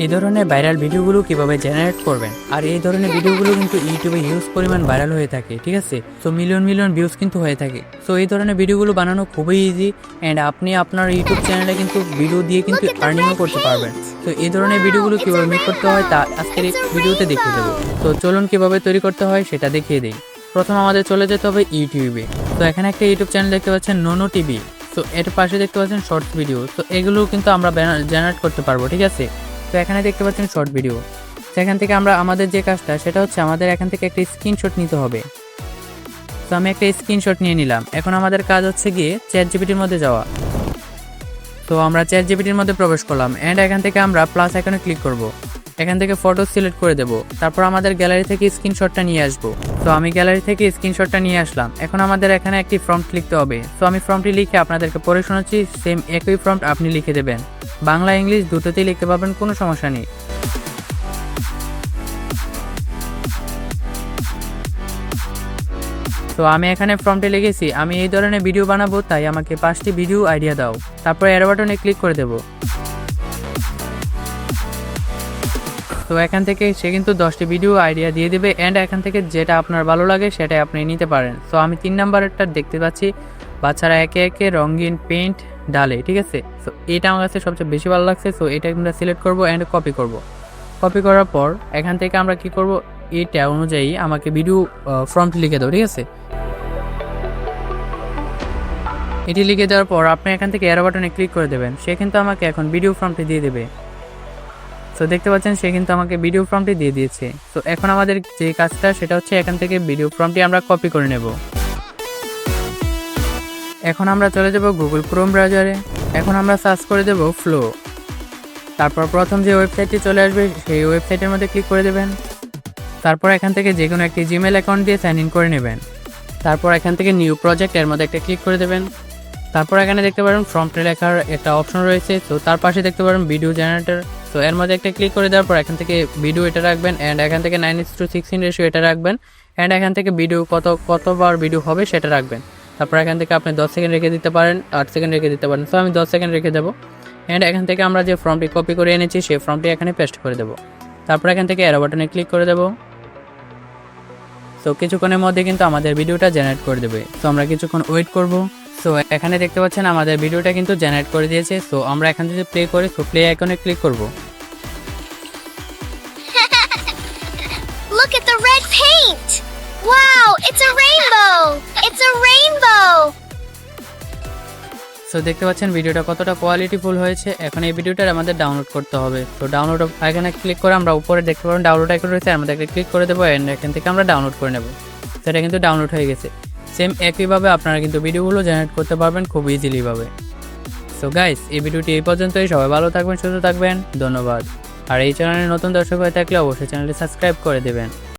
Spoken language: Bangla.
এই ধরনের ভাইরাল ভিডিওগুলো কিভাবে জেনারেট করবেন, আর এই ধরনের ভিডিওগুলো কিন্তু ইউটিউবে হিউজ পরিমাণ ভাইরাল হয়ে থাকে, ঠিক আছে। সো মিলিয়ন মিলিয়ন ভিউজ কিন্তু হয়ে থাকে। সো এই ধরনের ভিডিওগুলো বানানো খুবই ইজি, অ্যান্ড আপনি আপনার ইউটিউব চ্যানেলে কিন্তু ভিডিও দিয়ে কিন্তু আর্নিংও করতে পারবেন। তো এই ধরনের ভিডিওগুলো কিভাবে মেক করতে হয় তা আজকের এই ভিডিওতে দেখিয়ে দেবো। তো চলুন কিভাবে তৈরি করতে হয় সেটা দেখিয়ে দিই। প্রথম আমাদের চলে যেতে হবে ইউটিউবে। তো এখানে একটা ইউটিউব চ্যানেল দেখতে পাচ্ছেন, নোনো টিভি। তো এর পাশে দেখতে পাচ্ছেন শর্টস ভিডিও। তো এগুলো কিন্তু আমরা জেনারেট করতে পারবো, ঠিক আছে। তো এখানে দেখতে পাচ্ছেন শর্ট ভিডিও। সেখান থেকে আমরা আমাদের যে কাজটা সেটা হচ্ছে আমাদের এখান থেকে একটা স্ক্রিনশট নিতে হবে। তো আমি একটা স্ক্রিনশট নিয়ে নিলাম। এখন আমাদের কাজ হচ্ছে গিয়ে চ্যাটজিপিটির মধ্যে যাওয়া। তো আমরা চ্যাটজিপিটির মধ্যে প্রবেশ করলাম, অ্যান্ড এখান থেকে আমরা প্লাস আইকনে ক্লিক করব। এখান থেকে ফটো সিলেক্ট করে দেব। তারপর আমাদের গ্যালারি থেকে স্ক্রিনশটটা নিয়ে আসবো। তো আমি গ্যালারি থেকে স্ক্রিনশটটা নিয়ে আসলাম। এখন আমাদের এখানে একটি প্রম্পট লিখতে হবে। তো আমি প্রম্পটটি লিখে আপনাদেরকে পড়ে শোনাচ্ছি। সেম একই প্রম্পট আপনি লিখে দেবেন, বাংলা ইংলিশ দুটোতেই লিখতে পারবেন, কোনো সমস্যা নেই। তো আমি এখানে প্রম্পটে লিখেছি, আমি এই ধরনের ভিডিও বানাবো, তাই আমাকে 5টি ভিডিও আইডিয়া দাও। তারপর অ্যারো বাটনে ক্লিক করে দেব। তো এখান থেকে সে কিন্তু 10টি ভিডিও আইডিয়া দিয়ে দেবে, অ্যান্ড এখান থেকে যেটা আপনার ভালো লাগে সেটাই আপনি নিতে পারেন। তো আমি 3 নাম্বারেরটা দেখতে পাচ্ছি, বাচ্চারা একে একে রঙিন পেইন্ট ডালে, ঠিক আছে। তো এটা আমার কাছে সবচেয়ে বেশি ভালো লাগছে। তো এটা আমরা সিলেক্ট করব অ্যান্ড কপি করব। কপি করার পর এখান থেকে আমরা কি করব, এটা অনুযায়ী আমাকে ভিডিও ফ্রন্ট লিখে দাও, ঠিক আছে। এটি লিখে দেওয়ার পর আপনি এখান থেকে অ্যারো বাটনে ক্লিক করে দেবেন। সে কিন্তু আমাকে এখন ভিডিও ফ্রন্টে দিয়ে দেবে। তো দেখতে পাচ্ছেন সে কিন্তু আমাকে ভিডিও ফর্মটি দিয়ে দিয়েছে। তো এখন আমাদের যে কাজটা সেটা হচ্ছে এখান থেকে ভিডিও ফর্মটি আমরা কপি করে নেব। এখন আমরা চলে যাব গুগল ক্রোম ব্রাউজারে। এখন আমরা সার্চ করে দেব ফ্লো। তারপর প্রথম যে ওয়েবসাইটটি চলে আসবে সেই ওয়েবসাইটের মধ্যে ক্লিক করে দেবেন। তারপর এখান থেকে যে কোনো একটি জিমেল অ্যাকাউন্ট দিয়ে সাইন ইন করে নেবেন। তারপর এখান থেকে নিউ প্রজেক্ট এর মধ্যে একটা ক্লিক করে দেবেন। তারপর এখানে দেখতে পারেন ফ্রন্টে লেখার একটা অপশন রয়েছে। তো তার পাশে দেখতে পারেন ভিডিও জেনারেটর। তো এর মধ্যে একটা ক্লিক করে দেওয়ার পর এখান থেকে ভিডিও এটা রাখবেন, অ্যান্ড এখান থেকে 9:16 রেশিও এটা রাখবেন, অ্যান্ড এখান থেকে ভিডিও কতবার ভিডিও হবে সেটা রাখবেন। তারপর এখান থেকে আপনি 10 সেকেন্ড রেখে দিতে পারেন, 8 সেকেন্ড রেখে দিতে পারেন। তো আমি 10 সেকেন্ড রেখে দেবো, অ্যান্ড এখান থেকে আমরা যে ফর্মটি কপি করে এনেছি সেই ফর্মটি এখানে পেস্ট করে দেবো। তারপর এখান থেকে অ্যারো বাটনে ক্লিক করে দেবো। তো কিছুক্ষণের মধ্যে কিন্তু আমাদের ভিডিওটা জেনারেট করে দেবে। তো আমরা কিছুক্ষণ ওয়েট করব। সো এখানে দেখতে পাচ্ছেন আমাদের ভিডিওটা কিন্তু জেনারেট করে দিয়েছে। সো আমরা এখান থেকে প্লে করি। তো প্লে আইকনে ক্লিক করব। Look at the red paint! Wow, it's a rainbow! It's a rainbow! So দেখতে পাচ্ছেন ভিডিওটা কতটা কোয়ালিটিফুল হয়েছে। এখন এই ভিডিওটা আমাদের ডাউনলোড করতে হবে। তো ডাউনলোড আইকনে ক্লিক করে আমরা উপরে দেখতে পাবেন ডাউনলোড আইকন রয়েছে, এর মধ্যে একটা ক্লিক করে দেবো, এন্ড এখান থেকে আমরা ডাউনলোড করে নেব। সেটা কিন্তু ডাউনলোড হয়ে গেছে। সেম একইভাবে আপনারা কিন্তু ভিডিওগুলো জেনারেট করতে পারবেন খুব ইজিলি ভাবে। সো গাইস, এই ভিডিওটি এই পর্যন্তই। সবাই ভালো থাকবেন, সুস্থ থাকবেন, ধন্যবাদ। আর এই চ্যানেলে নতুন দর্শক হয়ে থাকলে অবশ্যই চ্যানেলটি সাবস্ক্রাইব করে দেবেন।